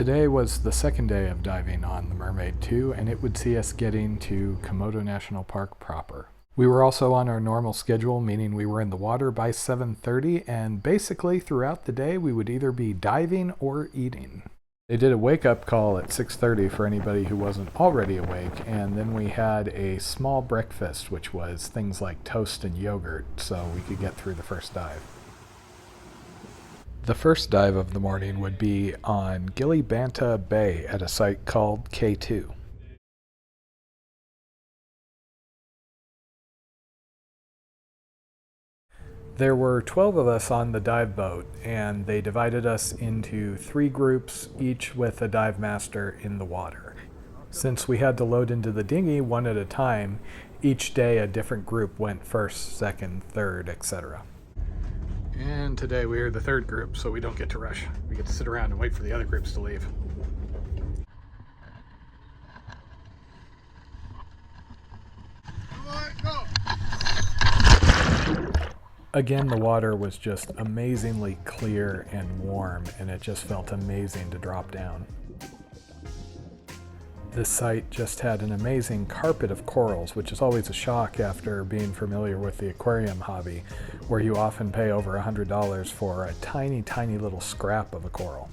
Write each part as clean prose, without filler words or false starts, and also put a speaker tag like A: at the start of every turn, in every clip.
A: Today was the second day of diving on the Mermaid 2, and it would see us getting to Komodo National Park proper. We were also on our normal schedule, meaning we were in the water by 7:30, and basically throughout the day we would either be diving or eating. They did a wake-up call at 6:30 for anybody who wasn't already awake, and then we had a small breakfast, which was things like toast and yogurt, so we could get through the first dive. The first dive of the morning would be on Gilibanta Bay at a site called K2. There were 12 of us on the dive boat, and they divided us into 3 groups, each with a dive master in the water. Since we had to load into the dinghy one at a time, each day a different group went first, second, third, etc. And today we are the third group, so we don't get to rush. We get to sit around and wait for the other groups to leave. Again, the water was just amazingly clear and warm, and it just felt amazing to drop down. This site just had an amazing carpet of corals, which is always a shock after being familiar with the aquarium hobby, where you often pay over $100 for a tiny, tiny little scrap of a coral.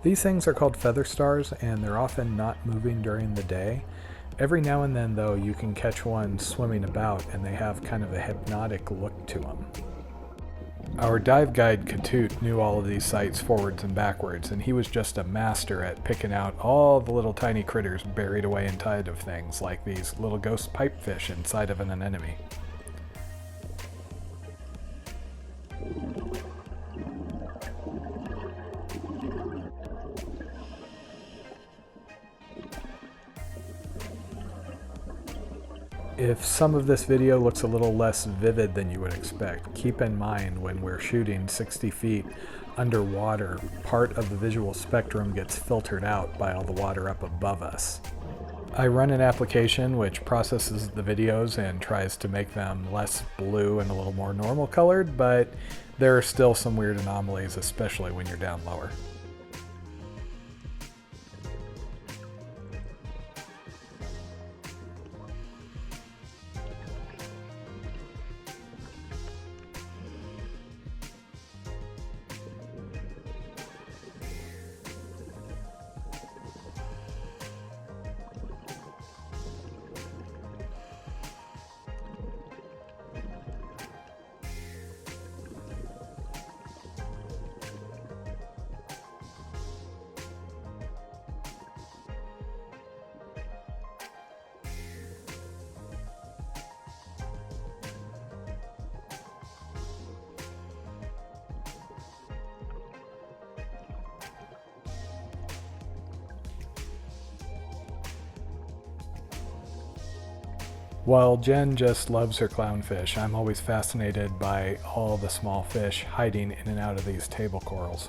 A: These things are called feather stars, and they're often not moving during the day. Every now and then, though, you can catch one swimming about, and they have kind of a hypnotic look to them. Our dive guide, Katut, knew all of these sites forwards and backwards, and he was just a master at picking out all the little tiny critters buried away inside of things, like these little ghost pipefish inside of an anemone. If some of this video looks a little less vivid than you would expect, keep in mind when we're shooting 60 feet underwater, part of the visual spectrum gets filtered out by all the water up above us. I run an application which processes the videos and tries to make them less blue and a little more normal colored, but there are still some weird anomalies, especially when you're down lower. While Jen just loves her clownfish, I'm always fascinated by all the small fish hiding in and out of these table corals.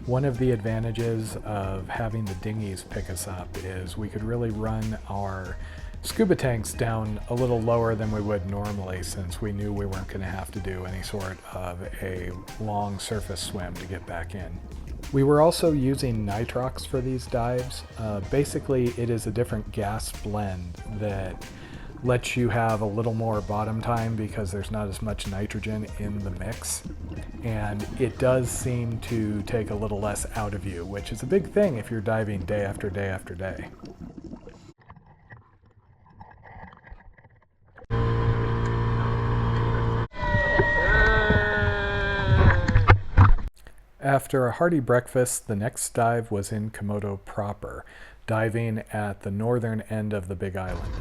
A: One of the advantages of having the dinghies pick us up is we could really run our scuba tanks down a little lower than we would normally, since we knew we weren't going to have to do any sort of a long surface swim to get back in. We were also using nitrox for these dives. Basically, it is a different gas blend that lets you have a little more bottom time because there's not as much nitrogen in the mix. And it does seem to take a little less out of you, which is a big thing if you're diving day after day after day. After a hearty breakfast, the next dive was in Komodo proper, diving at the northern end of the Big Island.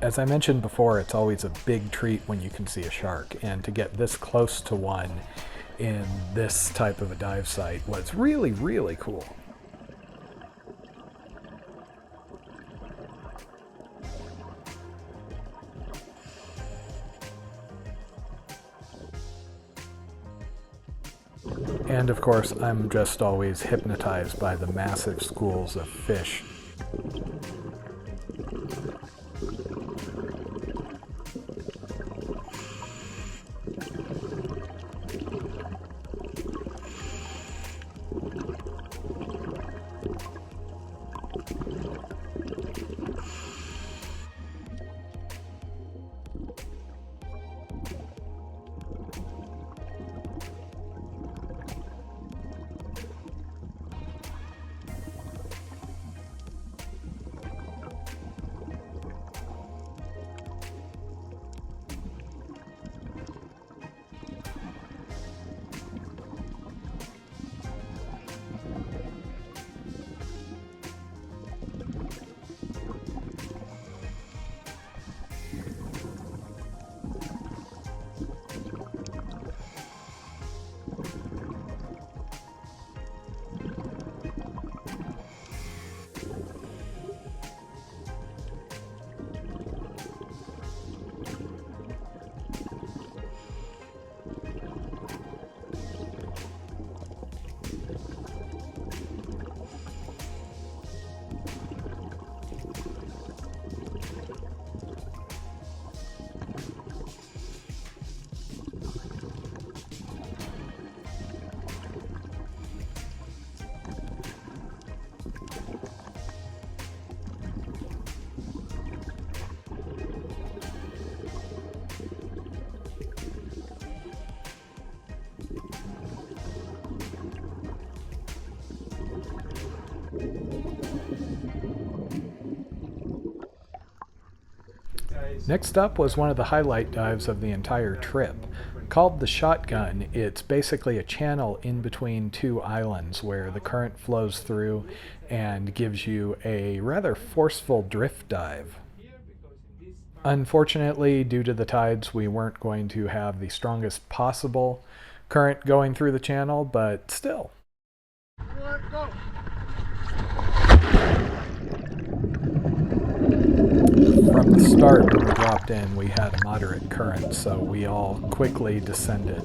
A: As I mentioned before, it's always a big treat when you can see a shark, and to get this close to one in this type of a dive site was really, really cool. And of course, I'm just always hypnotized by the massive schools of fish. Next up was one of the highlight dives of the entire trip. Called the Shotgun, it's basically a channel in between two islands where the current flows through and gives you a rather forceful drift dive. Unfortunately, due to the tides, we weren't going to have the strongest possible current going through the channel, but still. From the start, when we dropped in, we had a moderate current, so we all quickly descended.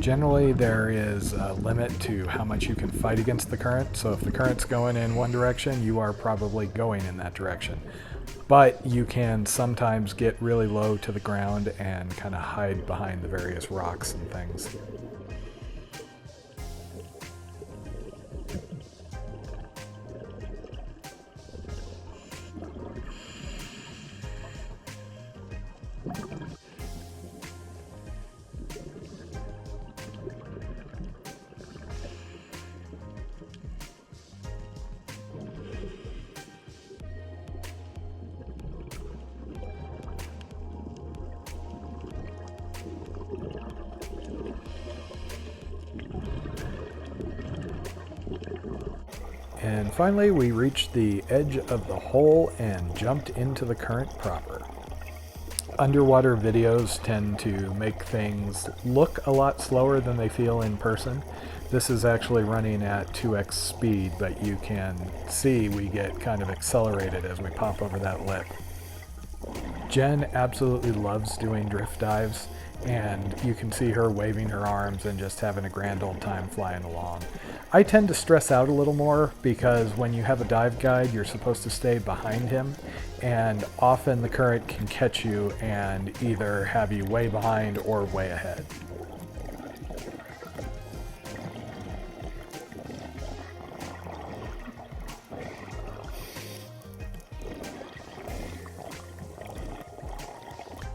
A: Generally, there is a limit to how much you can fight against the current, so if the current's going in one direction, you are probably going in that direction. But you can sometimes get really low to the ground and kind of hide behind the various rocks and things. finally, we reached the edge of the hole and jumped into the current proper. Underwater videos tend to make things look a lot slower than they feel in person. This is actually running at 2x speed, but you can see we get kind of accelerated as we pop over that lip. Jen absolutely loves doing drift dives, and you can see her waving her arms and just having a grand old time flying along. I tend to stress out a little more because when you have a dive guide, you're supposed to stay behind him, and often the current can catch you and either have you way behind or way ahead.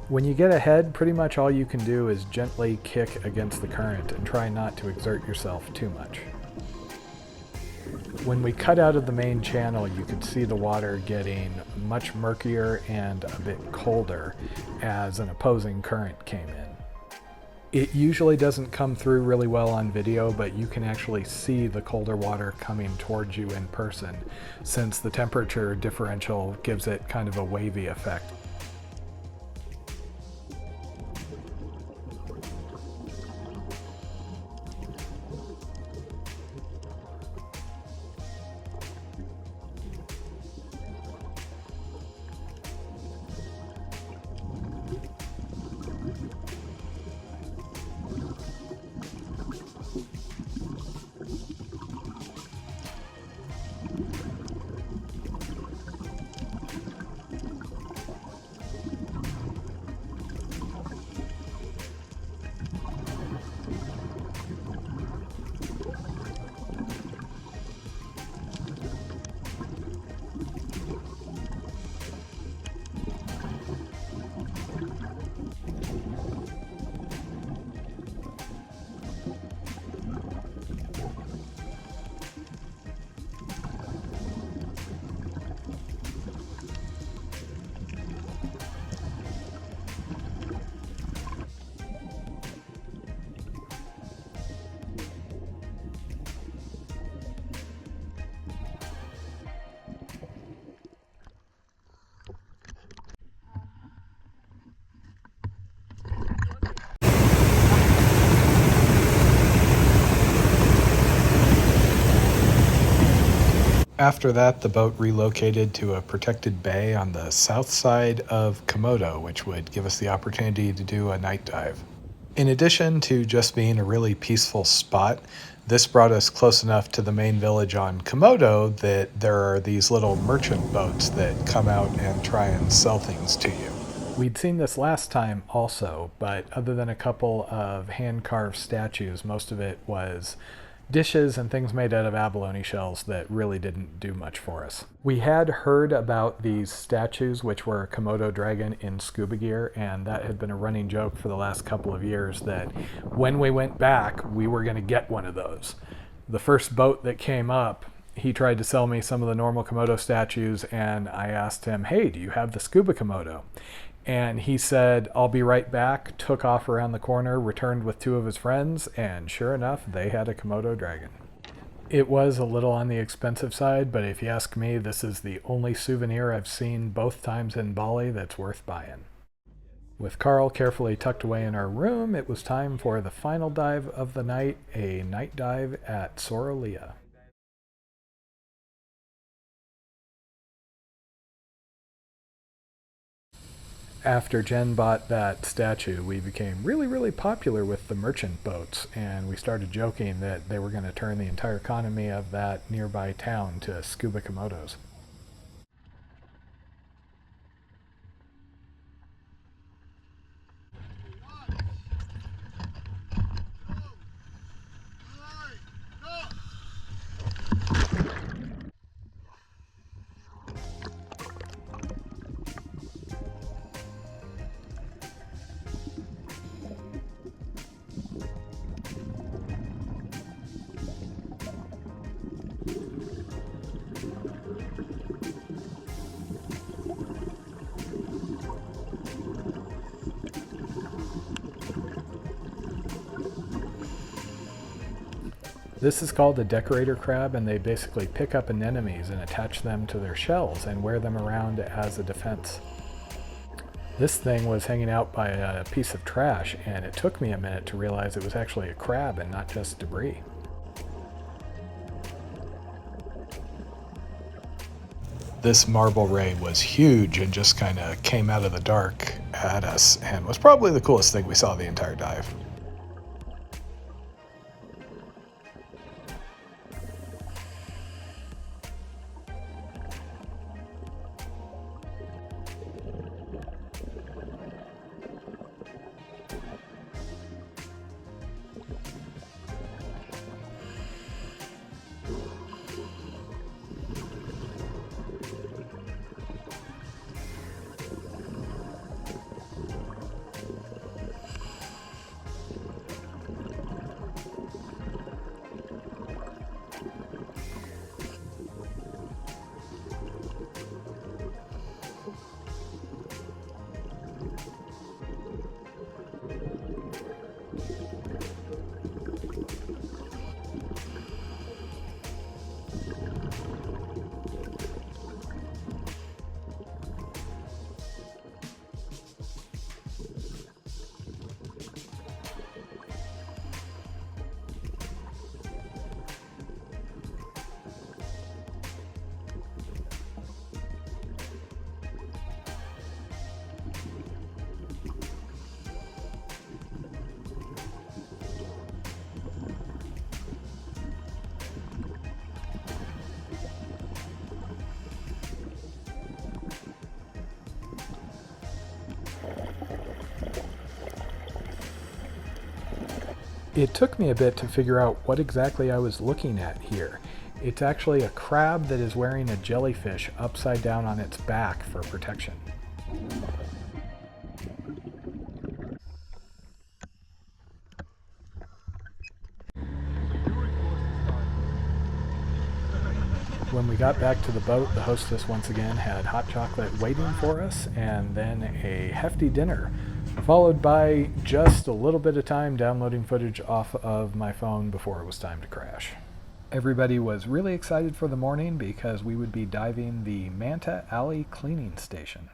A: When you get ahead, pretty much all you can do is gently kick against the current and try not to exert yourself too much. When we cut out of the main channel, you could see the water getting much murkier and a bit colder as an opposing current came in. It usually doesn't come through really well on video, but you can actually see the colder water coming towards you in person, since the temperature differential gives it kind of a wavy effect. After that, the boat relocated to a protected bay on the south side of Komodo, which would give us the opportunity to do a night dive. In addition to just being a really peaceful spot, this brought us close enough to the main village on Komodo that there are these little merchant boats that come out and try and sell things to you. We'd seen this last time also, but other than a couple of hand-carved statues, most of it was dishes and things made out of abalone shells that really didn't do much for us. We had heard about these statues, which were a Komodo dragon in scuba gear, and that had been a running joke for the last couple of years that when we went back, we were going to get one of those. The first boat that came up, he tried to sell me some of the normal Komodo statues, and I asked him, "Hey, do you have the scuba Komodo?" And he said, "I'll be right back," took off around the corner, returned with two of his friends, and sure enough, they had a Komodo dragon. It was a little on the expensive side, but if you ask me, this is the only souvenir I've seen both times in Bali that's worth buying. With Carl carefully tucked away in our room, it was time for the final dive of the night, a night dive at Sorolea. After Jen bought that statue, we became really popular with the merchant boats, and we started joking that they were going to turn the entire economy of that nearby town to scuba Komodos. This is called a decorator crab, and they basically pick up anemones and attach them to their shells and wear them around as a defense. This thing was hanging out by a piece of trash, and it took me a minute to realize it was actually a crab and not just debris. This marble ray was huge and just kind of came out of the dark at us and was probably the coolest thing we saw the entire dive. It took me a bit to figure out what exactly I was looking at here. It's actually a crab that is wearing a jellyfish upside down on its back for protection. When we got back to the boat, the hostess once again had hot chocolate waiting for us, and then a hefty dinner, followed by just a little bit of time downloading footage off of my phone before it was time to crash. Everybody was really excited for the morning because we would be diving the Manta Alley cleaning station.